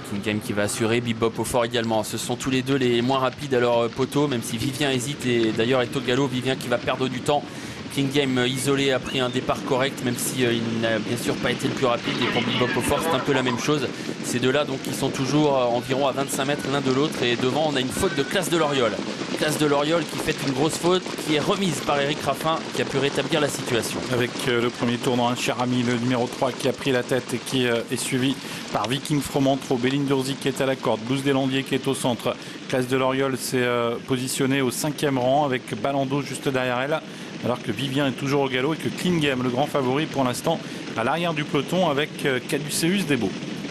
Klingame qui va assurer, Bebop au fort également. Ce sont tous les deux les moins rapides à leur poteau, même si Vivien hésite et d'ailleurs est au galop. Vivien qui va perdre du temps. Klingame isolé a pris un départ correct, même si il n'a bien sûr pas été le plus rapide. Et pour Bebop au fort, c'est un peu la même chose. Ces deux-là, donc, ils sont toujours environ à 25 mètres l'un de l'autre. Et devant, on a une faute de Classe de Loriol. Classe de Loriol qui fait une grosse faute, qui est remise par Eric Raffin, qui a pu rétablir la situation. Avec le premier tournant, un cher ami, le numéro 3 qui a pris la tête et qui est suivi par Viking Fromentro, Béline Durzi qui est à la corde, Blues Deslandiers qui est au centre. Classe de Loriol s'est positionné au 5e rang avec Balando juste derrière elle, alors que Vivien est toujours au galop et que Klingame, le grand favori pour l'instant, à l'arrière du peloton avec Caduceus Debo.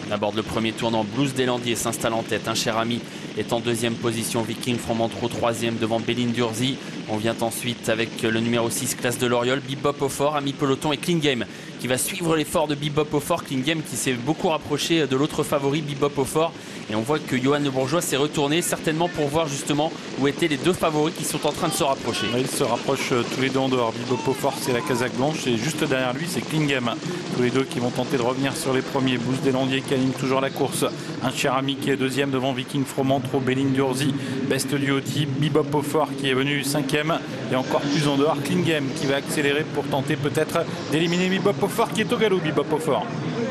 On aborde le premier tournant, Blues Deslandiers s'installe en tête, un cher ami est en deuxième position, Viking Fromentro troisième devant Béline Durzi. On vient ensuite avec le numéro 6, Classe de Loriol, Bebop au fort, ami peloton et Klingame qui va suivre l'effort de Bebop au fort. Klingame qui s'est beaucoup rapproché de l'autre favori, Bebop au fort. Et on voit que Johan Le Bourgeois s'est retourné certainement pour voir justement où étaient les deux favoris qui sont en train de se rapprocher. Ils se rapprochent tous les deux en dehors. Bebop au fort, c'est la casaque blanche et juste derrière lui, c'est Klingame. Tous les deux qui vont tenter de revenir sur les premiers. Blues Deslandiers qui anime toujours la course. Un cher ami qui est deuxième devant Viking Fromentro, Béline Durzi, Best Duoty, Bebop au fort qui est venu 5e et encore plus en dehors Klingame qui va accélérer pour tenter peut-être d'éliminer Bebop au fort qui est au galop. Bebop au fort.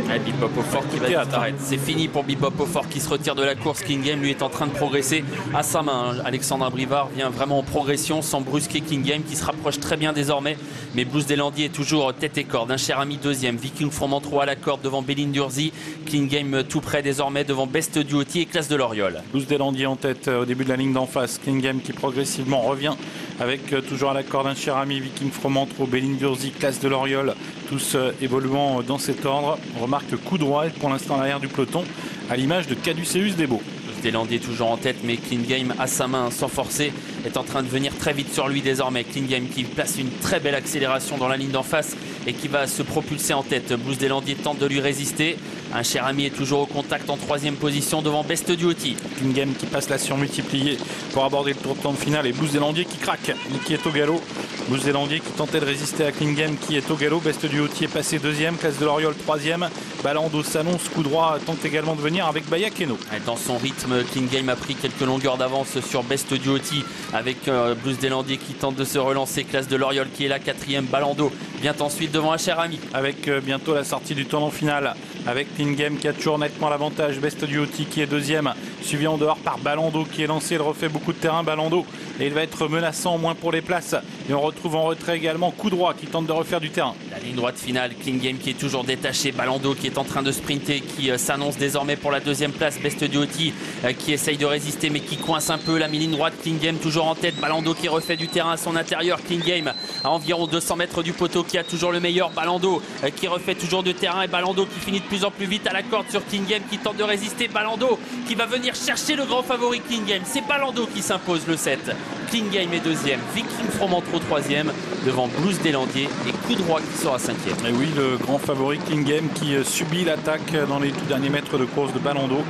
Bebop au fort qui va disparaître. C'est fini pour Bebop au fort qui se retire de la course. Klingame lui est en train de progresser à sa main. Alexandre Brivard vient vraiment en progression sans brusquer Klingame qui se rapproche très bien désormais. Mais Blues Deslandiers est toujours tête et corde. Un cher ami deuxième. Viking Fromentro à la corde devant Béline Durzi. Klingame tout près désormais devant Best Duoty et Classe de Loriol. Blues Deslandiers en tête au début de la ligne d'en face. Klingame qui progressivement revient avec toujours à la corde un cher ami, Viking Fromentro, Béline Durzi, Classe de Loriol. Tous évoluant dans cet ordre. On remarque coup droit pour l'instant à l'arrière du peloton à l'image de Caduceus Debo. Deslandiers toujours en tête, mais Klingame à sa main sans forcer est en train de venir très vite sur lui désormais. Klingame qui place une très belle accélération dans la ligne d'en face et qui va se propulser en tête. Blues Deslandiers tente de lui résister. Un cher ami est toujours au contact en troisième position devant Best Duoty. Klingame qui passe la surmultipliée pour aborder le tour de temps final et Blues Deslandiers qui craque et qui est au galop. Blues Deslandiers qui tentait de résister à Klingame qui est au galop. Best Duoty est passé deuxième, Classe de Loriol troisième. Balando s'annonce, coup droit tente également de venir avec Baya Keno. Dans son rythme, Klingame a pris quelques longueurs d'avance sur Best Duoty avec Blues Deslandiers qui tente de se relancer. Classe de Loriol qui est là, quatrième. Balando vient ensuite devant un cher ami. Avec bientôt la sortie du tournant final avec Klingame qui a toujours nettement l'avantage. Best Duoty qui est deuxième, suivi en dehors par Balando qui est lancé. Il refait beaucoup de terrain Balando et il va être menaçant au moins pour les places. Et on retrouve en retrait également coup droit qui tente de refaire du terrain. La ligne droite finale, Klingame qui est toujours détaché, Balando qui est en train de sprinter, qui s'annonce désormais pour la deuxième place. Best Duoty qui essaye de résister mais qui coince un peu la ligne droite. Klingame toujours en tête, Balando qui refait du terrain à son intérieur. Klingame à environ 200 mètres du poteau qui a toujours le meilleur. Balando qui refait toujours du terrain et Balando qui finit de plus en plus vite à la corde sur Klingame qui tente de résister. Balando qui va venir chercher le grand favori Klingame. C'est Balando qui s'impose le 7. Klingame est deuxième, Viking Fromentro troisième devant Blues Deslandiers et coup droit qui sera cinquième. Et oui, le grand favori Klingame qui subit l'attaque dans les tout derniers mètres de course de Balando.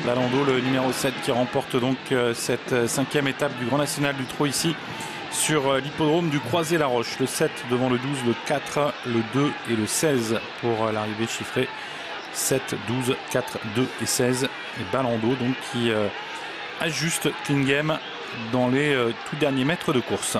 Balando, le numéro 7 qui remporte donc cette cinquième étape du Grand National du Trot ici sur l'hippodrome du Croisé-la-Roche. Le 7 devant le 12, le 4, le 2 et le 16 pour l'arrivée chiffrée. 7, 12, 4, 2 et 16. Et Balando donc qui ajuste Klingame dans les tout derniers mètres de course.